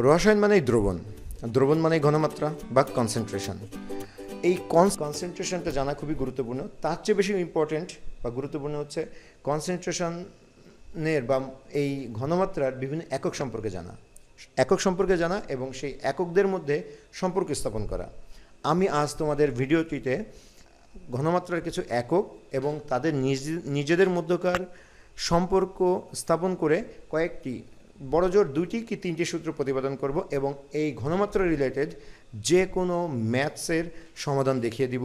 রসায়ন মানেই দ্রবণ, দ্রবণ মানেই ঘনমাত্রা বা কনসেন্ট্রেশন। এই কনসেন্ট্রেশনটা জানা খুবই গুরুত্বপূর্ণ। তার চেয়ে বেশি ইম্পর্টেন্ট বা গুরুত্বপূর্ণ হচ্ছে কনসেন্ট্রেশনের বা এই ঘনমাত্রার বিভিন্ন একক সম্পর্কে জানা, এবং সেই এককদের মধ্যে সম্পর্ক স্থাপন করা। আমি আজ তোমাদের ভিডিওটিতে ঘনমাত্রার কিছু একক এবং তাদের নিজেদের মধ্যকার সম্পর্ক স্থাপন করে কয়েকটি বড়জোর 2টি কি 3টি সূত্র প্রতিপাদন করব এবং এই ঘনমাত্রা রিলেটেড যে কোনো ম্যাথসের সমাধান দেখিয়ে দিব,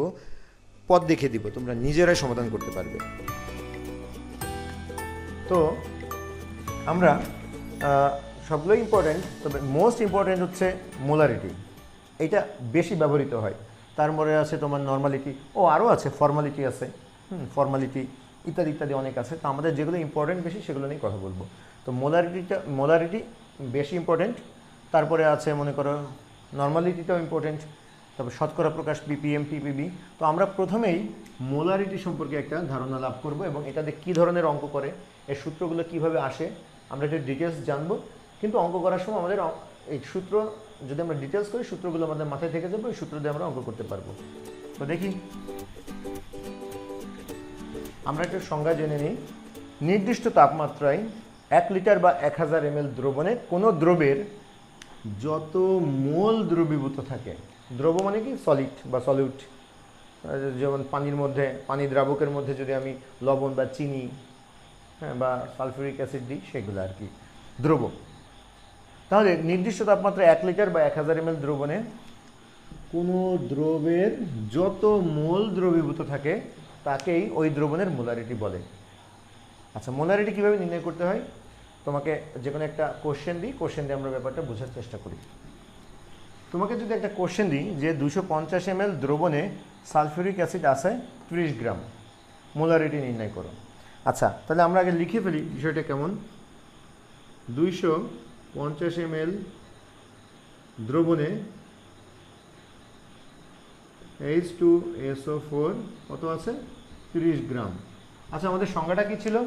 পথ দেখিয়ে দিব, তোমরা নিজেরাই সমাধান করতে পারবে। তো আমরা সবগুলোই ইম্পর্টেন্ট, তবে মোস্ট ইম্পর্টেন্ট হচ্ছে মোলারিটি। এইটা বেশি ব্যবহৃত হয়। তারপরে আছে তোমার নর্মালিটি, আরও আছে ফর্মালিটি আছে, ফর্মালিটি ইত্যাদি ইত্যাদি অনেক আছে। তো আমাদের যেগুলো ইম্পর্টেন্ট বেশি সেগুলো নিয়ে কথা বলবো। তো মোলারিটি বেশি ইম্পর্টেন্ট। তারপরে আছে মনে করো নর্মালিটিটাও ইম্পর্টেন্ট। তারপর শতকরা প্রকাশ পিপিএম পিপিবি। তো আমরা প্রথমেই মোলারিটি সম্পর্কে একটা ধারণা লাভ করব এবং এটাতে কী ধরনের অঙ্ক করে, এর সূত্রগুলো কীভাবে আসে আমরা একটু ডিটেলস জানবো। কিন্তু অঙ্ক করার সময় আমাদের এই সূত্র যদি আমরা ডিটেলস করি, সূত্রগুলো আমাদের মাথায় থেকে যাবে, ওই সূত্র দিয়ে আমরা অঙ্ক করতে পারবো। তো দেখি, আমরা একটু সংজ্ঞা জেনে নিই। নির্দিষ্ট তাপমাত্রায় 1 লিটার বা 1000 ml দ্রবণে কোনো দ্রবের যত মোল দ্রবীভূত থাকে, দ্রব মানে কি সলিড বা সলিউট, যেমন পানির মধ্যে, পানি দ্রাবকের মধ্যে যদি আমি লবণ বা চিনি বা সালফিউরিক অ্যাসিড দিই, সেগুলো আর কি দ্রব। তাহলে নির্দিষ্ট তাপমাত্রায় 1 লিটার বা 1000 ml দ্রবণে কোনো দ্রবের যত মোল দ্রবীভূত থাকে তাকেই ওই দ্রবণের মোলারিটি বলে। আচ্ছা, মোলারিটি কীভাবে নির্ণয় করতে হয়? তোমাকে যে কোনো একটা কোশ্চেন দিই, কোশ্চেন দিয়ে আমরা ব্যাপারটা বোঝার চেষ্টা করি। তোমাকে যদি একটা কোশ্চেন দিই যে 250 ml দ্রবণে সালফিউরিক অ্যাসিড আছে 30 গ্রাম, মোলারিটি নির্ণয় করো। আচ্ছা, তাহলে আমরা আগে লিখে ফেলি বিষয়টা কেমন। 250 ml দ্রবণে H2SO4 কত আছে? 30 গ্রাম। আচ্ছা, আমাদের সংজ্ঞাটা কি ছিল?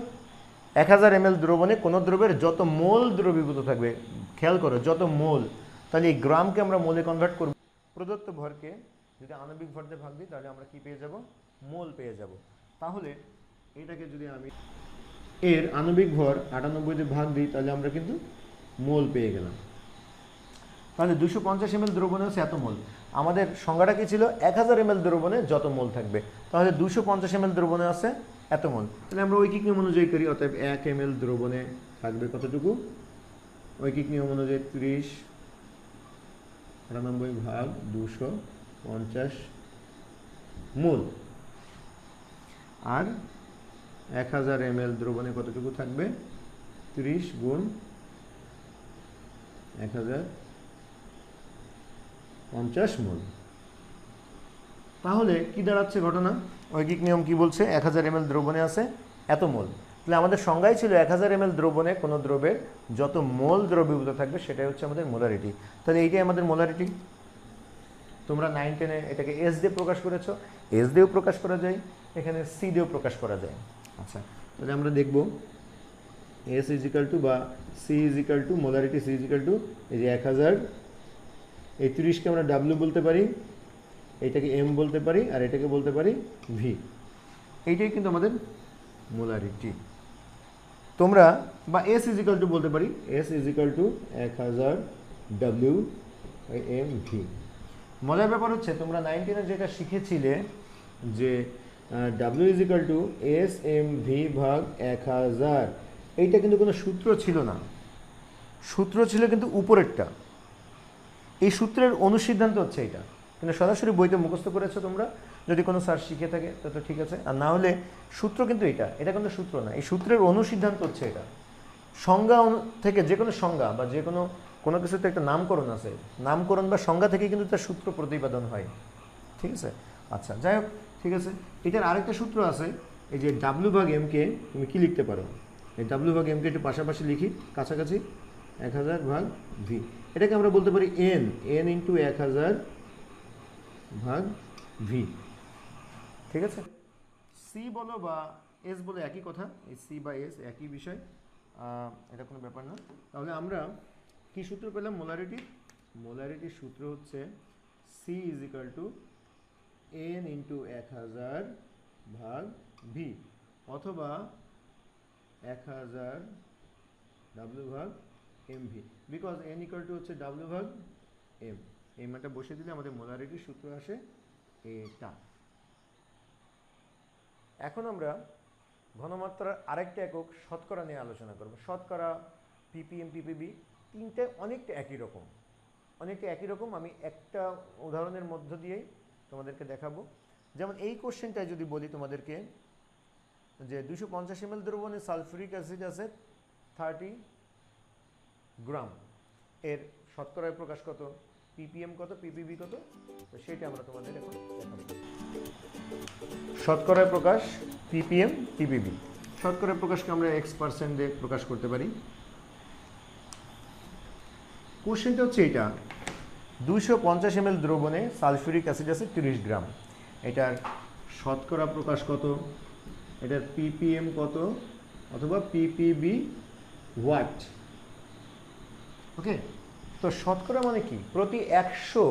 1000 ml দ্রবণে কোনো দ্রবের যত মোল দ্রবীভূত থাকবে, খেয়াল করো যত মোল, তাহলে এই গ্রামকে আমরা মোলে কনভার্ট করব। প্রদত্ত ভরকে যদি আণবিক ভর দিয়ে ভাগ দিই তাহলে আমরা কি পেয়ে যাব? মোল পেয়ে যাব। তাহলে এটাকে যদি আমি এর আণবিক ভর 98 দিয়ে ভাগ দিই তাহলে আমরা কিন্তু মোল পেয়ে গেলাম। তাহলে 250 ml দ্রবণে হচ্ছে এত মোল। আমাদের সংজ্ঞাটা কি ছিল? 1000 ml দ্রবণে যত মোল থাকবে, তাহলে 250 ml দ্রবণে আছে এত মোল। তাহলে আমরা ঐকিক নিয়ম অনুযায়ী করি, অতএব 1 ml দ্রবণে থাকবে কতটুকু? ঐকিক নিয়ম অনুযায়ী 30 98 ভাগ 250 মোল। আর 1000 ml দ্রবণে কতটুকু থাকবে? 30 গুণ 1050 মোল। তাহলে কি দাঁড়াচ্ছে ঘটনা? ঐকিক নিয়ম কি বলছে? 1000 ml দ্রবণে আছে এত মোল। তাহলে আমাদের সংজ্ঞাই ছিল 1000 ml দ্রবণে কোনো দ্রবের যত মোল দ্রবীভূত থাকবে সেটাই হচ্ছে আমাদের মোলারিটি। তাহলে এইটাই আমাদের মোলারিটি। তোমরা 9-10-এ এটাকে এস দিয়ে প্রকাশ করেছো, এস দিয়েও প্রকাশ করা যায়, এখানে সি দিয়েও প্রকাশ করা যায়। আচ্ছা, তাহলে আমরা দেখব এস ইজিক্যাল টু বা C equal to molarity, C equal to এই যে 1000, এই 30কে আমরা ডাব্লিউ বলতে পারি, এইটাকে এম বলতে পারি, আর এটাকে বলতে পারি ভি। এইটাই কিন্তু আমাদের মোলারিটি। তোমরা বা এস ইজিক্যাল টু বলতে পারি, S equal to 1000 W M V. মজার ব্যাপার হচ্ছে তোমরা 9-10-এ যেটা শিখেছিলে যে W equal to S M V ভাগ 1000, এইটা কিন্তু কোনো সূত্র ছিল না, সূত্র ছিল কিন্তু উপরেরটা। এই সূত্রের অনুসিদ্ধান্ত হচ্ছে এইটা, কিন্তু সরাসরি বইতে মুখস্থ করেছো তোমরা। যদি কোনো স্যার শিখে থাকে তো ঠিক আছে, আর না হলে সূত্র কিন্তু এটা কিন্তু সূত্র না, এই সূত্রের অনুসিদ্ধান্ত হচ্ছে এটা। সংজ্ঞা থেকে যে কোনো সংজ্ঞা বা যে কোনো কিছুতে একটা নামকরণ আছে, নামকরণ বা সংজ্ঞা থেকে কিন্তু তার সূত্র প্রতিপাদন হয়। ঠিক আছে? আচ্ছা, যাই হোক, ঠিক আছে। এটার আরেকটা সূত্র আছে, এই যে ডাব্লিউ ভাগ এমকে তুমি কি লিখতে পারো? এই ডাব্লিউ ভাগ এমকে একটু পাশাপাশি লিখি, কাছাকাছি, 1000 ভাগ ভি। এটাকে আমরা বলতে পারি এন ইন্টু 1000 ভাগ ভি। ঠিক আছে? সি বলো বা এস বলো একই কথা, এই সি বা এস একই বিষয়, এটা কোনো ব্যাপার না। তাহলে আমরা কি সূত্র পেলাম মোলারিটি? মোলারিটির সূত্র হচ্ছে C is equal to N into 1000 ভাগ V, অথবা 1000 W ভাগ MV, because N equal to হচ্ছে W ভাগ M। এই মানটা বসে দিলে আমাদের মোলারিটির সূত্র আসে এটা। এখন আমরা ঘনমাত্রার আরেকটা একক শতকরা নিয়ে আলোচনা করব। শতকরা, ppm, ppb তিনটে অনেকটা একই রকম, আমি একটা উদাহরণের মধ্য দিয়েই তোমাদেরকে দেখাবো। যেমন এই কোশ্চেনটায় যদি বলি তোমাদেরকে যে 250 ml দ্রবণে সালফিউরিক অ্যাসিড আছে 30 গ্রাম, এর শতকরায় প্রকাশ কত, ppm কত, ppb কত, তো সেটা আমরা তোমাদের এখন দেখাবো। শতকরায় প্রকাশ ppm, ppb। শতকরায় প্রকাশকে আমরা x% দিয়ে প্রকাশ করতে পারি। কোশ্চেনটা হচ্ছে এইটা, 250 ml দ্রবণে সালফিউরিক অ্যাসিড আছে 30 গ্রাম, এটার শতকরা প্রকাশ কত, এটার ppm কত, অথবা ppb ওয়াট। ওকে, তো শতকরা মানে কি, প্রতি 100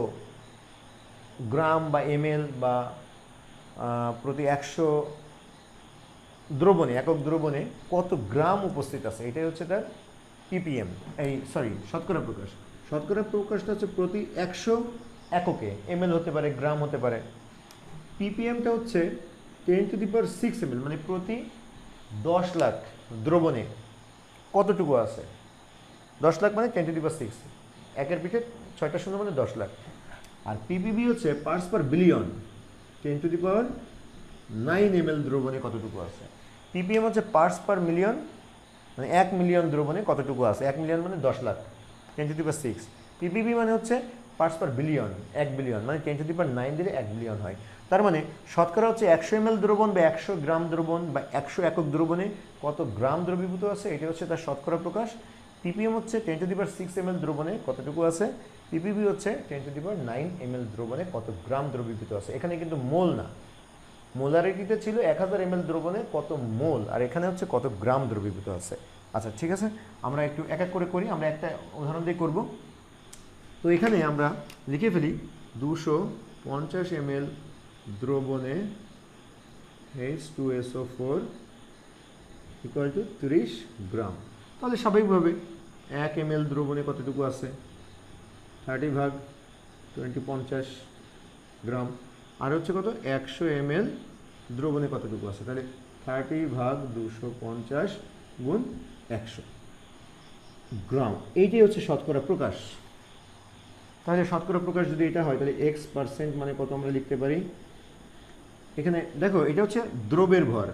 গ্রাম বা ml বা প্রতি 100 দ্রবণে, একক দ্রবণে কত গ্রাম উপস্থিত আছে, এটাই হচ্ছে তার ppm, শতকরা প্রকাশ। শতকরা প্রকাশটা হচ্ছে প্রতি 100 এককে, ml হতে পারে, গ্রাম হতে পারে। ppmটা হচ্ছে 10⁶ ml, মানে প্রতি 10 লাখ দ্রবণে কতটুকু আছে। 10 লাখ মানে 10⁶, একের পিঠে 6টা শূন্য মানে 10 লাখ। আর ppb হচ্ছে পার্টস পার বিলিয়ন, 10⁹ ml দ্রবণে কতটুকু আছে। ppm হচ্ছে পার্টস পার মিলিয়ন, মানে 1 মিলিয়ন দ্রবণে কতটুকু আছে, 1 মিলিয়ন মানে 10 লাখ, 10⁶। ppb মানে হচ্ছে পার্টস পার বিলিয়ন, 1 বিলিয়ন মানে 10⁹ দিলে 1 বিলিয়ন হয়। তার মানে শতকরা হচ্ছে 100 ml দ্রবণ বা 100 গ্রাম দ্রবণ বা 100 একক দ্রবণে কত গ্রাম দ্রবীভূত আছে, এটা হচ্ছে তার শতকরা প্রকাশ। ppm হচ্ছে 10⁶ ml দ্রবণে কতটুকু আছে, ppb হচ্ছে 10⁹ ml দ্রবণে কত গ্রাম দ্রবীভূত আছে। এখানে কিন্তু মোল না, মোলারিটিতে ছিল 1000 ml দ্রবণে কত মোল, আর এখানে হচ্ছে কত গ্রাম দ্রবীভূত আছে। আচ্ছা ঠিক আছে, আমরা একটু এক এক করে করি, আমরা একটা উদাহরণ দিয়ে করব। তো এখানে আমরা লিখে ফেলি 250 ml দ্রবণে H2SO4 ইকুয়াল টু 30 গ্রাম। তাহলে স্বাভাবিকভাবে 1 ml দ্রবণে কতটুকু আছে, 30 ভাগ 20 50 গ্রাম, আর হচ্ছে কত 100 ml দ্রবণে কতটুকু আছে, তাহলে 30 ভাগ 250 গুণ 100 গ্রাম, এইটাই হচ্ছে শতকরা প্রকাশ। তাহলে শতকরা প্রকাশ যদি এটা হয়, তাহলে x% মানে কত আমরা লিখতে পারি, এখানে দেখো এটা হচ্ছে দ্রবের ভর,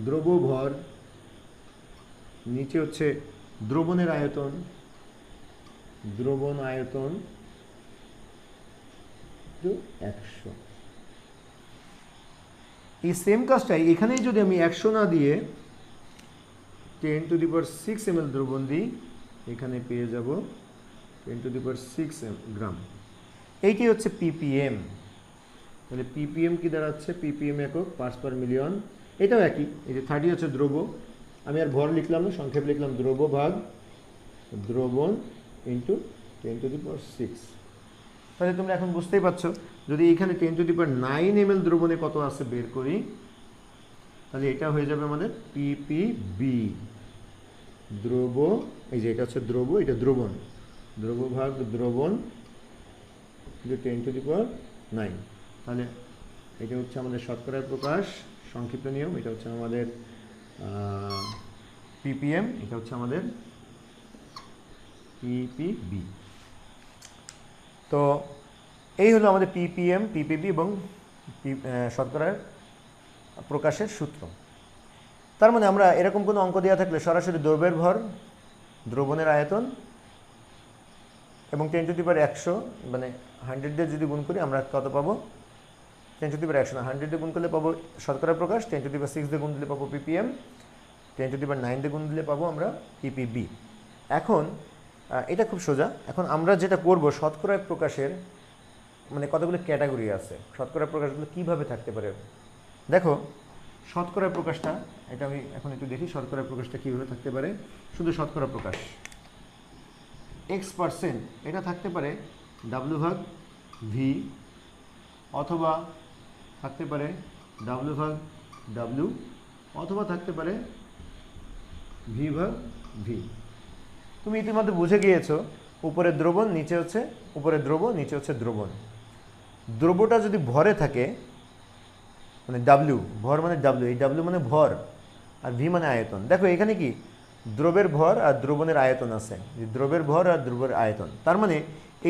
দ্রব ভর, নিচে হচ্ছে দ্রবণের আয়তন, দ্রবণ আয়তন 100। এই সেম কাজটাই এখানেই যদি আমি 100 না দিয়ে 10⁶ ml দ্রবণ দিই, এখানে পেয়ে যাব 10⁶ গ্রাম। এইটি হচ্ছে ppm। তাহলে ppm কি দাঁড়াচ্ছে, ppm একক পার্টস পার মিলিয়ন, এটাও একই। এই যে 30 হচ্ছে দ্রব, আমি আর ভর লিখলাম না, সংক্ষেপ লিখলাম দ্রব ভাগ দ্রবণ ইন্টু 10⁶। তাহলে তোমরা এখন বুঝতেই পারছো, যদি এখানে 10⁹ ml দ্রবণে কত আছে বের করি, তাহলে এটা হয়ে যাবে আমাদের ppb, দ্রব, এই যে এটা হচ্ছে দ্রব, এটা দ্রবণ, দ্রব ভাগ দ্রবণ 10⁹। তাহলে এটা হচ্ছে আমাদের শতকরার প্রকাশ, সংক্ষিপ্ত নিয়ম, এটা হচ্ছে আমাদের ppm, এটা হচ্ছে আমাদের ppb। তো এই হলো আমাদের ppm, ppb এবং শতকরার প্রকাশের সূত্র। তার মানে আমরা এরকম কোনো অঙ্ক দেওয়া থাকলে সরাসরি দ্রব্যের ভর, দ্রবণের আয়তন এবং 10⁻100 মানে 100 দিয়ে যদি গুণ করি আমরা কত পাবো, 10⁻100 না 100 দিয়ে গুণ করলে পাবো শতকরা প্রকাশ, 10⁶ দিয়ে গুণ দিলে পাবো ppm, 10⁹ দিয়ে গুণ দিলে পাবো আমরা ppb। এখন এটা খুব সোজা। এখন আমরা যেটা করব, শতকরা প্রকাশের মানে কতগুলো ক্যাটাগরি আছে, শতকরা প্রকাশগুলো কীভাবে থাকতে পারে। দেখো শতকরা প্রকাশটা, এটা আমি এখন একটু দেখি শতকরা প্রকাশটা কীভাবে থাকতে পারে। শুধু শতকরা প্রকাশ x%, এটা থাকতে পারে W/V, অথবা থাকতে পারে W/W, অথবা থাকতে পারে V/V। তুমি ইতিমধ্যে বুঝে গিয়েছো উপরে দ্রবণ, নিচে হচ্ছে উপরে দ্রব, নিচে হচ্ছে দ্রবণ। দ্রবটা যদি ভরে থাকে মানে ডাব্লিউ, ভর মানে ডাব্লিউ, এই ডাব্লিউ মানে ভর, আর ভি মানে আয়তন। দেখো এখানে কি দ্রবের ভর আর দ্রবণের আয়তন আছে, দ্রবের ভর আর দ্রবের আয়তন। তার মানে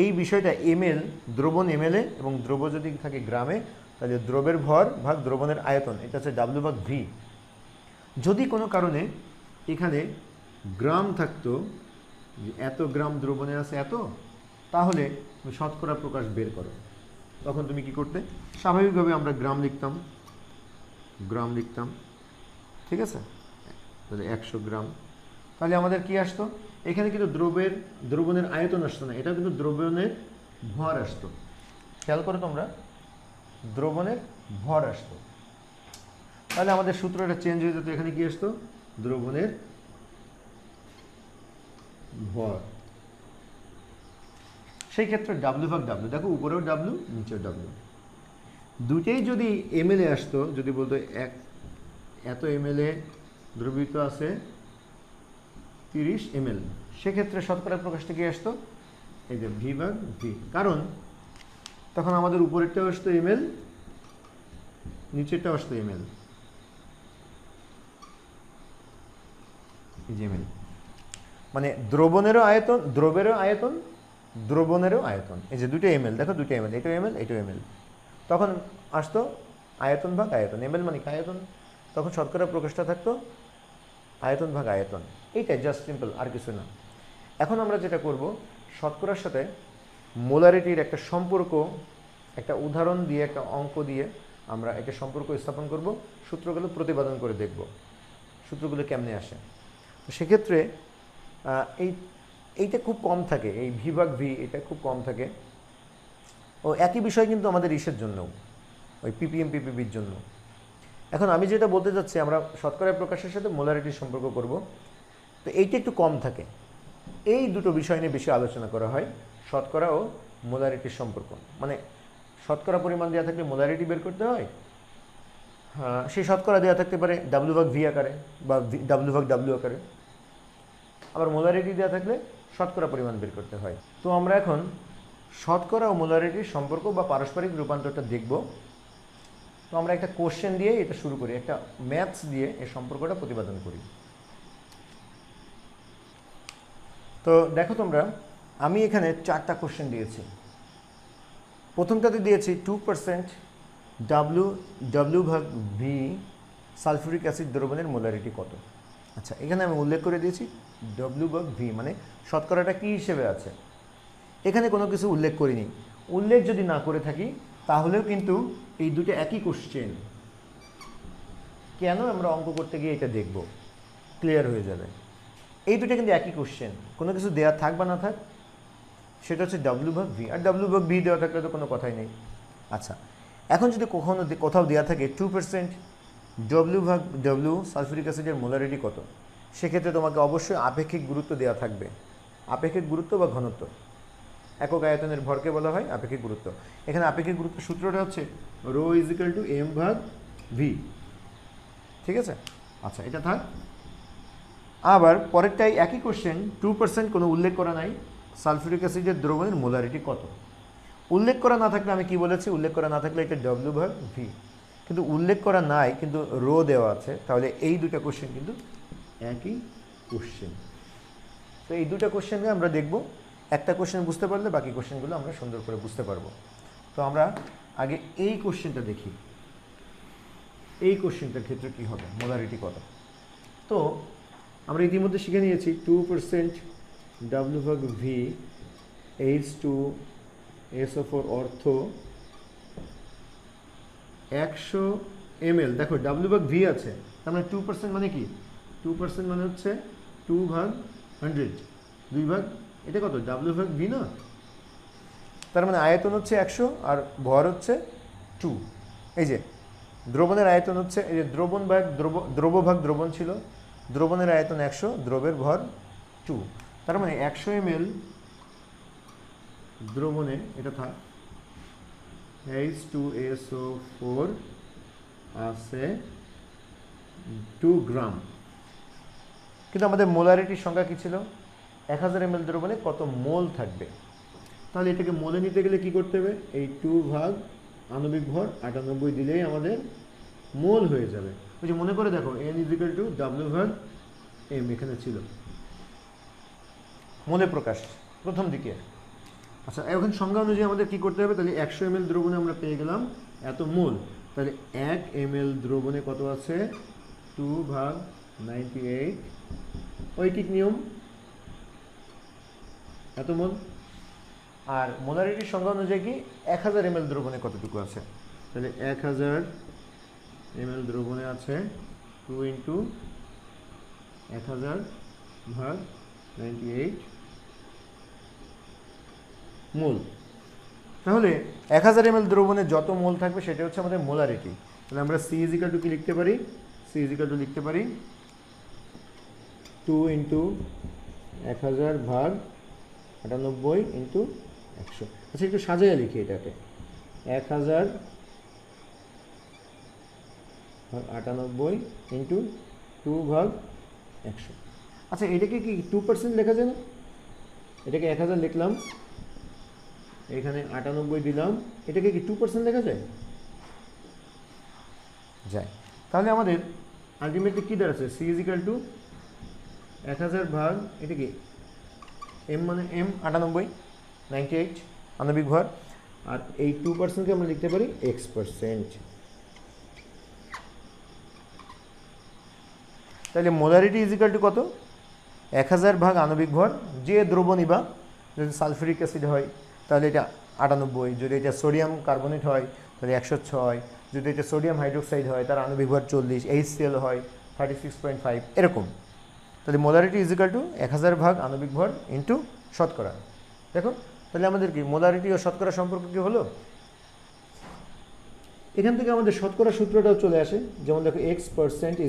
এই বিষয়টা এমএল, দ্রবণ এমএল এ, এবং দ্রব যদি থাকে গ্রামে, তাহলে দ্রবের ভর ভাগ দ্রবণের আয়তন, এটা হচ্ছে W/V। যদি কোনো কারণে এখানে গ্রাম থাকতো, এত গ্রাম দ্রবণে আছে এত, তাহলে তুমি শতকরা প্রকাশ বের করো। তখন তুমি কি করতে, স্বাভাবিকভাবে আমরা গ্রাম লিখতাম, ঠিক আছে, তাহলে 100 গ্রাম। তাহলে আমাদের কি আসতো, এখানে কিন্তু দ্রবণের আয়তন আসতো না, এটা কিন্তু দ্রবণের ভর আসতো। খেয়াল করো তোমরা, দ্রবণের ভর আসতো। তাহলে আমাদের সূত্রটা চেঞ্জ হয়ে যেত, এখানে কি আসতো, দ্রবণের ভর। সেই ক্ষেত্রে W/W, দেখো উপরেও W, নিচেও W, দুটেই যদি এমএল এ আসতো, যদি বলতো এত এমএল এ দ্রবীভূত আছে 30 ml, সেক্ষেত্রে শতকরা প্রকাশটা কি আসতো, এই যে V/V। কারণ তখন আমাদের উপরেরটাও আসতো এমএল, নিচেরটাও আসতো এমএল, এই যে এমএল মানে দ্রবণেরও আয়তন, দ্রবণেরও আয়তন, এই যে দুটো এমএল, দেখো দুটো এমএল, এটাও এমএল, এটাও এমএল, তখন আসতো আয়তন ভাগ আয়তন, এমএল মানে আয়তন, তখন শতকরা প্রকাশটা থাকতো আয়তন ভাগ আয়তন। এইটাই জাস্ট সিম্পল, আর কিছু না। এখন আমরা যেটা করব, শতকরার সাথে মোলারিটির একটা সম্পর্ক, একটা উদাহরণ দিয়ে, একটা অঙ্ক দিয়ে আমরা একটা সম্পর্ক স্থাপন করব, সূত্রগুলো প্রতিপাদন করে দেখব সূত্রগুলো কেমনে আসে। তো সেক্ষেত্রে এইটা খুব কম থাকে, এই V/V এটা খুব কম থাকে। ও একই বিষয় কিন্তু আমাদের ইসের জন্যও, ওই PPM/PPB জন্য। এখন আমি যেটা বলতে চাচ্ছি, আমরা শতকরা প্রকাশের সাথে মোলারিটির সম্পর্ক করব, তো এইটা একটু কম থাকে। এই দুটো বিষয় নিয়ে বেশি আলোচনা করা হয়, শতকরা ও মোলারিটির সম্পর্ক। মানে শতকরা পরিমাণ দেওয়া থাকলে মোলারিটি বের করতে হয়, হ্যাঁ, সেই শতকরা দেওয়া থাকতে পারে W/V আকারে বা W/W আকারে, আবার মোলারিটি দেওয়া থাকলে শতকরা পরিমাণ বের করতে হয়। তো আমরা এখন শতকরা ও মোলারিটির সম্পর্ক বা পারস্পরিক রূপান্তরটা দেখব। তো আমরা একটা কোশ্চেন দিয়ে এটা শুরু করি, একটা ম্যাথস দিয়ে এই সম্পর্কটা প্রতিপাদন করি। তো দেখো তোমরা, আমি এখানে 4টা কোশ্চেন দিয়েছি। প্রথমটাতে দিয়েছি 2% W/V সালফিউরিক অ্যাসিড দ্রবণের মোলারিটি কত। আচ্ছা, এখানে আমি উল্লেখ করে দিয়েছি W/V মানে শতকরাটা কী হিসেবে আছে, এখানে কোনো কিছু উল্লেখ করিনি। উল্লেখ যদি না করে থাকি তাহলেও কিন্তু এই দুটো একই কোশ্চেন, কেন আমরা অঙ্ক করতে গিয়ে এটা দেখব, ক্লিয়ার হয়ে যাবে। এই দুটো কিন্তু একই কোশ্চেন, কোনো কিছু দেওয়া থাক বা না থাক, সেটা হচ্ছে W/V, আর W/V দেওয়া থাকলে তো কোনো কথাই নেই। আচ্ছা, এখন যদি কোথাও দেওয়া থাকে 2% W/W সালফিউরিক অ্যাসিডের মোলারিটি কত, সেক্ষেত্রে তোমাকে অবশ্যই আপেক্ষিক গুরুত্ব দেওয়া থাকবে। আপেক্ষিক গুরুত্ব বা ঘনত্ব, একক আয়তনের ভরকে বলা হয় আপেক্ষিক গুরুত্ব। এখানে আপেক্ষিক গুরুত্ব সূত্রটা হচ্ছে ρ = m/V, ঠিক আছে। আচ্ছা, এটা থাক। আবার পরেরটাই একই কোশ্চেন, 2% কোনো উল্লেখ করা নাই, সালফিউরিক অ্যাসিডের দ্রবণের মোলারিটি কত। উল্লেখ করা না থাকলে আমি কি বলেছি, উল্লেখ করা না থাকলে এটা W/V, কিন্তু উল্লেখ করা নাই কিন্তু রো দেওয়া আছে, তাহলে এই দুটো কোশ্চেন কিন্তু একই কোশ্চেন। তো এই দুটো কোশ্চেনকে আমরা দেখব, একটা কোশ্চেন বুঝতে পারলে বাকি কোশ্চেনগুলো আমরা সুন্দর করে বুঝতে পারবো। তো আমরা আগে এই কোশ্চেনটা দেখি, এই কোশ্চেনটার ক্ষেত্রে কী হবে, মোলারিটি কত। তো আমরা ইতিমধ্যে শিখে নিয়েছি 2% W/V H2SO4 অর্থ 100 ml। দেখো W/V আছে, তার মানে 2% মানে কি, 2% মানে হচ্ছে 2/100, 2 ভাগ, এটা কত W/V না, তার মানে আয়তন হচ্ছে 100 আর ভর হচ্ছে 2। এই যে দ্রবণের আয়তন হচ্ছে এই যে দ্রবণ ভাগ দ্রবভাগ দ্রবণ ছিল, দ্রবণের আয়তন 100, দ্রবের ভর 2। তার মানে 100 ml দ্রবণে এটা থাক H2SO4 আছে 2 গ্রাম, কিন্তু আমাদের মোলারিটির সংখ্যা কি ছিল? 1000 ml দ্রবণে কত মোল থাকবে। তাহলে এটাকে মোলে নিতে গেলে কি করতে হবে? এই 2 ভাগ আণবিক ভর 98 দিলেই আমাদের মোল হয়ে যাবে। ওই যে মনে করে দেখো N = W ভাগ M এখানে ছিল মোলে প্রকাশ প্রথম দিকে। আচ্ছা, এখন সংজ্ঞা অনুযায়ী আমাদের কি করতে হবে? তাহলে 100 ml দ্রবণে আমরা পেয়ে গেলাম এত মোল। তাহলে 1 ml দ্রবণে কত আছে? 2 ভাগ 98, ঐকিক নিয়ম, এত মোল। আর মোলারিটির সংজ্ঞা অনুযায়ী কি 1000 ml দ্রবণে কতটুকু আছে? তাহলে 1000 ml দ্রবণে আছে 2 × 1000 ভাগ 98 মোল। তাহলে 1000 ml দ্রবণে যত মোল থাকবে সেটা হচ্ছে আমাদের মোলারিটি। তাহলে আমরা C = কি লিখতে পারি? C = লিখতে পারি 2 × 1000 ভাগ 98 × 100। আচ্ছা, একটু সাজাইয়া লিখি এটাকে। 1000 ভাগ 98 × 2 ভাগ 100। আচ্ছা, এটাকে কি 2% লেখা যায় না? এটাকে 1000 লিখলাম, এখানে 98 দিলাম, এটাকে কি 2% লেখা যায়? যায়। তাহলে আমাদের আলটিমেটলি কি দাঁড়াচ্ছে? C = 1000 ভাগ, এটা কি M মানে M 98 আণবিক ভর, আর এই 2%কে আমরা লিখতে পারি X%। তাহলে মোলারিটি = কত? 1000 ভাগ আণবিক ভর, যে দ্রবণ নিবা, যদি সালফিউরিক অ্যাসিড হয় তাহলে এটা 98, যদি এটা সোডিয়াম কার্বনেট হয় তাহলে 106, যদি এটা সোডিয়াম হাইড্রোক্সাইড হয় তার আণবিক ভর 40, HCl হয় 36.5, এরকম। তাহলে মোলারিটি = 1000 ভাগ আণবিক ভর ইন্টু শতকরা। দেখো, তাহলে আমাদের কি মোলারিটি ও শতকরা সম্পর্ক কি হলো? এখান থেকে আমাদের শতকরা সূত্রটাও চলে আসে। যেমন দেখো X% =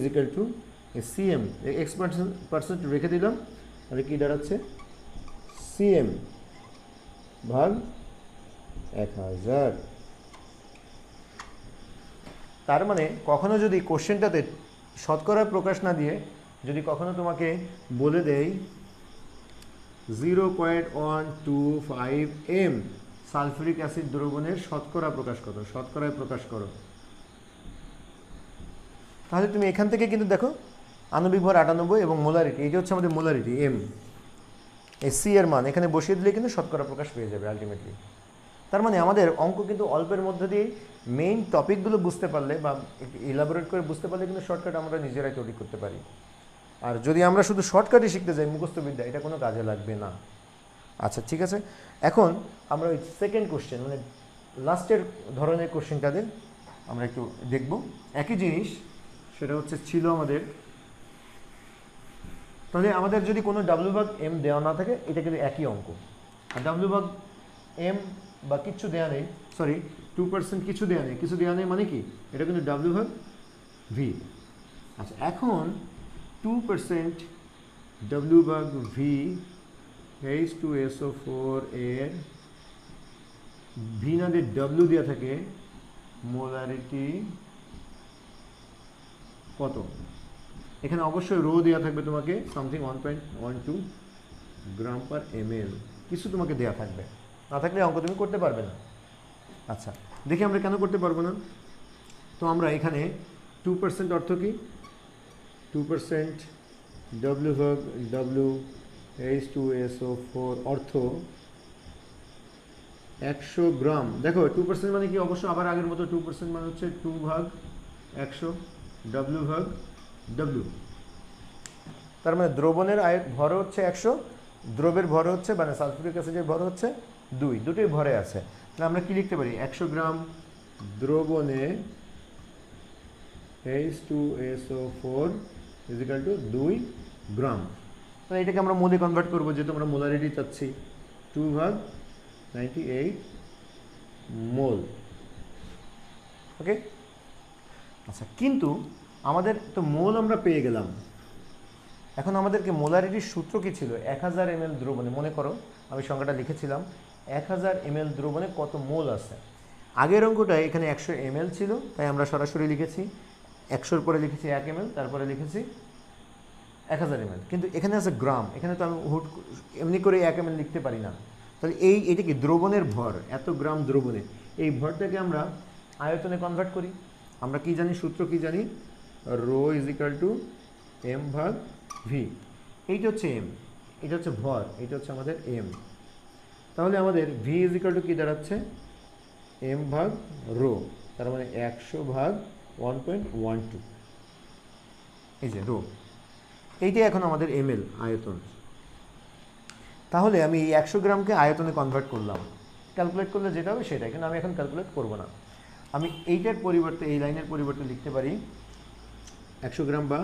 CM, X% রেখে দিলাম, তাহলে কি দাঁড়াচ্ছে? CM ভাগ 1000। তার মানে কখনো যদি কোশ্চেনটাতে শতকরা প্রকাশ না দিয়ে যদি কখনো তোমাকে বলে দেয় 0.125 m সালফিউরিক অ্যাসিড দ্রবণের শতকরা প্রকাশ করো, শতকরায় প্রকাশ করো, তাহলে তুমি এখান থেকে কিন্তু দেখো আণবিক ভর 98 এবং মোলারিটি, এটা হচ্ছে আমাদের মোলারিটি M, এই C এর মান এখানে বসিয়ে দিলে কিন্তু শতকরা প্রকাশ পেয়ে যাবে আলটিমেটলি। তার মানে আমাদের অঙ্ক কিন্তু অল্পের মধ্যে দিয়ে মেইন টপিকগুলো বুঝতে পারলে বা ইলাবোরেট করে বুঝতে পারলে কিন্তু শর্টকাট আমরা নিজেরাই তৈরি করতে পারি। আর যদি আমরা শুধু শর্টকাটই শিখতে যাই মুখস্থবিদ্যা, এটা কোনো কাজে লাগবে না। আচ্ছা, ঠিক আছে। এখন আমরা ওই সেকেন্ড কোশ্চেন মানে লাস্টের ধরনের কোশ্চেনটাতে আমরা একটু দেখব। একই জিনিস, সেটা হচ্ছে ছিল আমাদের, তাহলে আমাদের যদি কোনো W/M দেওয়া না থাকে, এটা কিন্তু একই অঙ্ক। আর W/M বা কিচ্ছু দেওয়া নেই, সরি 2% কিছু দেওয়া নেই, কিছু দেওয়া নেই মানে কি? এটা কিন্তু W/V। আচ্ছা, এখন 2% W/V H2SO4 এর V না দিয়ে W দেওয়া থাকে, মোলারিটি কত? এখানে অবশ্যই রো দেওয়া থাকবে তোমাকে, সামথিং 1.12 গ্রাম পার ml, কিছু তোমাকে দেওয়া থাকবে, না থাকলে অঙ্ক তুমি করতে পারবে না। আচ্ছা, দেখি আমরা কেন করতে পারবো না। তো আমরা এখানে 2% অর্থ কি? 2% W/W H2SO4 অর্থ 100 গ্রাম। দেখো 2% মানে কি? অবশ্য আবার আগের মতো 2% মানে হচ্ছে 2/100 W/W। তার মানে দ্রবণের ভর হচ্ছে 100, দ্রবের ভর হচ্ছে মানে সালফিউরিক অ্যাসিডের ভর হচ্ছে 2, দুটোই ভরে আছে। তাহলে আমরা কি লিখতে পারি? 100 গ্রাম দ্রবণে H2SO4 = 2 গ্রাম। তাহলে এটাকে আমরা মোলে কনভার্ট করবো, যেহেতু আমরা মোলারিটি চাচ্ছি। 2/98 মোল। ওকে, আচ্ছা, কিন্তু আমাদের তো মোল আমরা পেয়ে গেলাম, এখন আমাদেরকে মোলারিটির সূত্র কি ছিল? 1000 ml দ্রবণে, মনে করো আমি সংখ্যাটা লিখেছিলাম 1000 ml দ্রবণে কত মোল আছে। আগের অঙ্কটায় এখানে 100 ml ছিল, তাই আমরা সরাসরি লিখেছি 100-র পরে লিখেছি 1 ml, তারপরে লিখেছি 1000 ml। কিন্তু এখানে আছে গ্রাম, এখানে তো আমি হুট এমনি করে 1 ml লিখতে পারি না। তাহলে এটা কি দ্রবণের ভর, এত গ্রাম দ্রবণে, এই ভরটাকে আমরা আয়তনে কনভার্ট করি। আমরা কি জানি, সূত্র কি জানি? Rho is equal to M ভাগ ভি। এইটা হচ্ছে এম, এটা হচ্ছে ভর, এটা হচ্ছে আমাদের এম। তাহলে আমাদের ভি ইজ ইকাল টু কী দাঁড়াচ্ছে? এম ভাগ রো, তার মানে 100 ভাগ 1.12, এই যে রো। এইটাই এখন আমাদের এমএল আয়তন। তাহলে আমি এই 100 গ্রামকে আয়তনে কনভার্ট করলাম, ক্যালকুলেট করলে যেটা হবে সেটাই, কিন্তু আমি এখন ক্যালকুলেট করব না। আমি এইটার পরিবর্তে, এই লাইনের পরিবর্তে লিখতে পারি 100 গ্রাম বা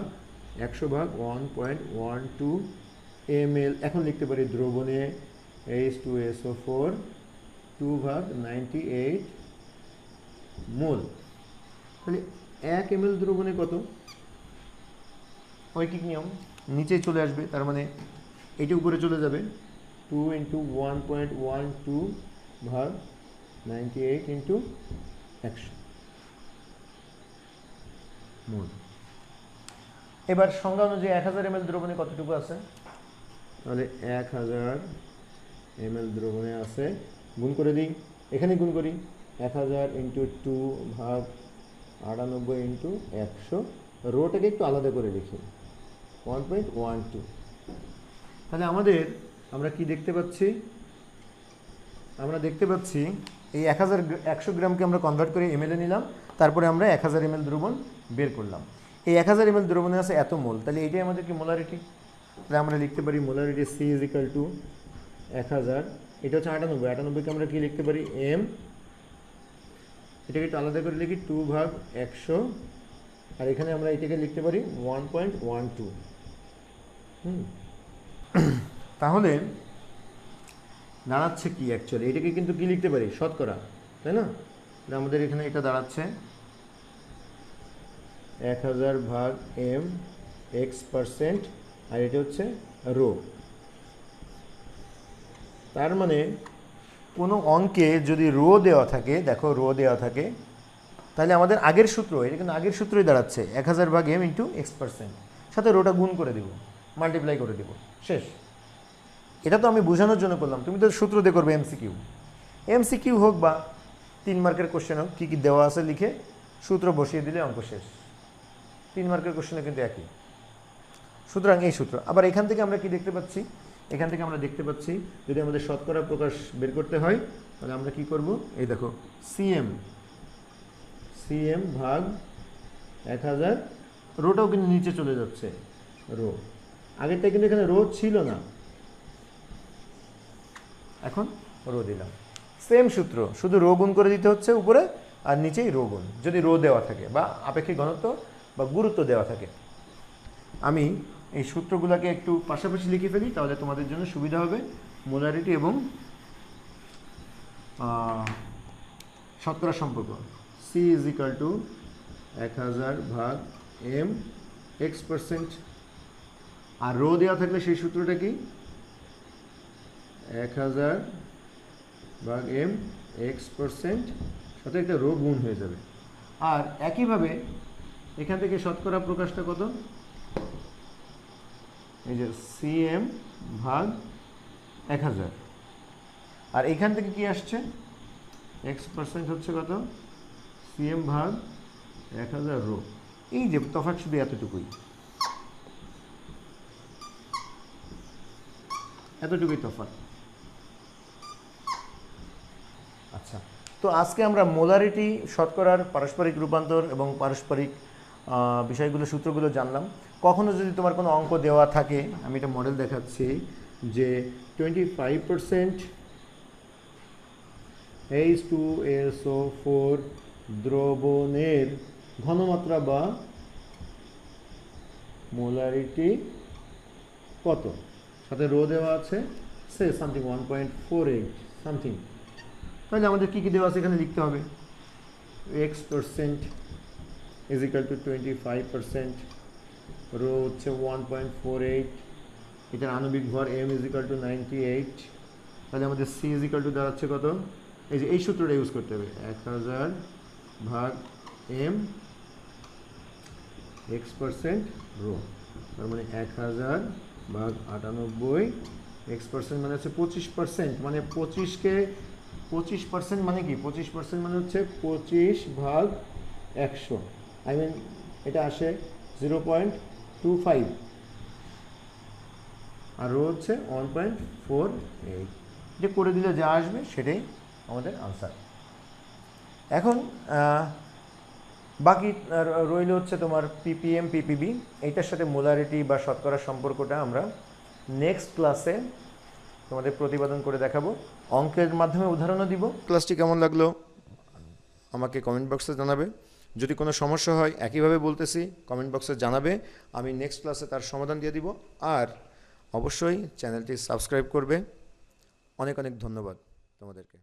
100 ভাগ 1.12 ml। এখন লিখতে পারি দ্রবণে H2SO4 2 ভাগ 98 মোল। তাহলে 1 ml দ্রবণে কত? ঐকিক নিয়ম নিচেই চলে আসবে, তার মানে এইটা উপরে চলে যাবে 2 × 1.12 ভাগ 98 × 100 মোল। এবার সংজ্ঞা অনুযায়ী 1000 ml দ্রবণে কতটুকু আছে? তাহলে 1000 ml দ্রবণে আছে, গুণ করে দিই, এখানে গুণ করি 1000 × 2 ভাগ 98 × 100, রোটাকে একটু আলাদা করে লিখি 1.12। তাহলে আমরা কি দেখতে পাচ্ছি? আমরা দেখতে পাচ্ছি এই 100 গ্রামকে আমরা কনভার্ট করে এমএলএ নিলাম, তারপরে আমরা 1000 ml দ্রবণ বের করলাম। এই 1000 ml দ্রবণে আছে এত মোল, তাহলে এইটাই আমাদের কি মোলারিটি। তাহলে আমরা লিখতে পারি molarity C is equal to 1000, এটা হচ্ছে 98কে আমরা কি লিখতে পারি? এম, এটাকে একটু আলাদা করে লিখি 2 ভাগ 100, আর এখানে আমরা এটাকে লিখতে পারি 1.12। তাহলে দাঁড়াচ্ছে কি অ্যাকচুয়ালি? এটাকে কিন্তু কি লিখতে পারি? শতকরা, তাই না? আমাদের এখানে এটা দাঁড়াচ্ছে 1000 ভাগ এম x%, আর এটা হচ্ছে রো। তার মানে কোনো অঙ্কে যদি রো দেওয়া থাকে, দেখো রো দেওয়া থাকে, তাহলে আমাদের আগের সূত্র, এটা কিন্তু আগের সূত্রই দাঁড়াচ্ছে 1000 ভাগ এম × x%, সাথে রোটা গুণ করে দিব, মাল্টিপ্লাই করে দিব, শেষ। এটা তো আমি বোঝানোর জন্য করলাম, তুমি তো সূত্র দিয়ে করবে এমসিকিউ হোক বা 3 মার্কের কোশ্চেন হোক, কী কী দেওয়া আছে লিখে সূত্র বসিয়ে দিলে অঙ্ক শেষ। 3 মার্কের কোশ্চেনে কিন্তু একই। সুতরাং এই সূত্র। আবার এখান থেকে আমরা কি দেখতে পাচ্ছি? এখান থেকে আমরা দেখতে পাচ্ছি যদি আমাদের শতকরা প্রকাশ বের করতে হয়, তাহলে আমরা কি করব? এই দেখো সিএম ভাগ 1000, রোটাও কিন্তু নিচে চলে যাচ্ছে, রো। আগেরটা কিন্তু এখানে রো ছিল না, এখন রো দিলাম। সেম সূত্র, শুধু রো গুণ করে দিতে হচ্ছে উপরে, আর নিচেই রো গুণ, যদি রো দেওয়া থাকে বা আপেক্ষিক ঘনত্ব বা গুরুত্ব দেওয়া থাকে। আমি এই সূত্রগুলোকে একটু পাশাপাশি লিখে ফেলি, তাহলে তোমাদের জন্য সুবিধা হবে মোলারিটি এবং শতকরা সম্পর্ক। সি ইজ ইকাল টু 1000 ভাগ এম x%, আর রো দেওয়া থাকলে সেই সূত্রটা কি? 1000 ভাগ এম x%, সাথে একটা রো গুণ হয়ে যাবে। আর একইভাবে এখান থেকে শতকরা প্রকাশটা কত? এই যে সিএম ভাগ 1000, আর এখান থেকে কি আসছে? x% হচ্ছে কত? সিএম ভাগ 1000 রো। এই যে তফাৎ শুধু এতটুকুই তফাৎ। আচ্ছা, তো আজকে আমরা মোলারিটি, শতকরার পারস্পরিক রূপান্তর এবং পারস্পরিক বিষয়গুলো, সূত্রগুলো জানলাম। কখনো যদি তোমার কোনো অঙ্ক দেওয়া থাকে, আমি একটা মডেল দেখাচ্ছি যে 25% H2SO4 দ্রবণের ঘনমাত্রা বা মোলারিটি কত, সাথে রো দেওয়া আছে সে সামথিং 1.48 সামথিং। তাহলে আমাদের কী কী দেওয়া আছে এখানে লিখতে হবে? x%, is equal to 25%, rho হচ্ছে 1.48, এটার আণবিক ভর এম ইজ ইকাল টু 98, তাহলে আমাদের সি ইজ ইকাল টু দাঁড়াচ্ছে কত, এই যে এই সূত্রটা ইউজ করতে হবে, 1000 ভাগ এম x% রো, তার মানে 1000 ভাগ 98 x% মানে হচ্ছে 25%, মানে 25% মানে কি, 25% মানে হচ্ছে 25 ভাগ 100, আই মিন এটা আসে 0.25, আর রো হচ্ছে 1.48, যে করে দিলে যা আসবে সেটাই আমাদের আনসার। এখন বাকি রইল হচ্ছে তোমার ppm ppb, এইটার সাথে মোলারিটি বা শতকরা সম্পর্কটা আমরা নেক্সট ক্লাসে তোমাদের প্রতিপাদন করে দেখাবো, অঙ্কের মাধ্যমে উদাহরণও দিব। ক্লাসটি কেমন লাগলো আমাকে কমেন্ট বক্সে জানাবে, যদি কোনো সমস্যা হয় একইভাবে বলতেছি কমেন্ট বক্সে জানাবে, আমি নেক্সট ক্লাসে তার সমাধান দিয়ে দিব। আর অবশ্যই চ্যানেলটি সাবস্ক্রাইব করবে। অনেক অনেক ধন্যবাদ তোমাদেরকে।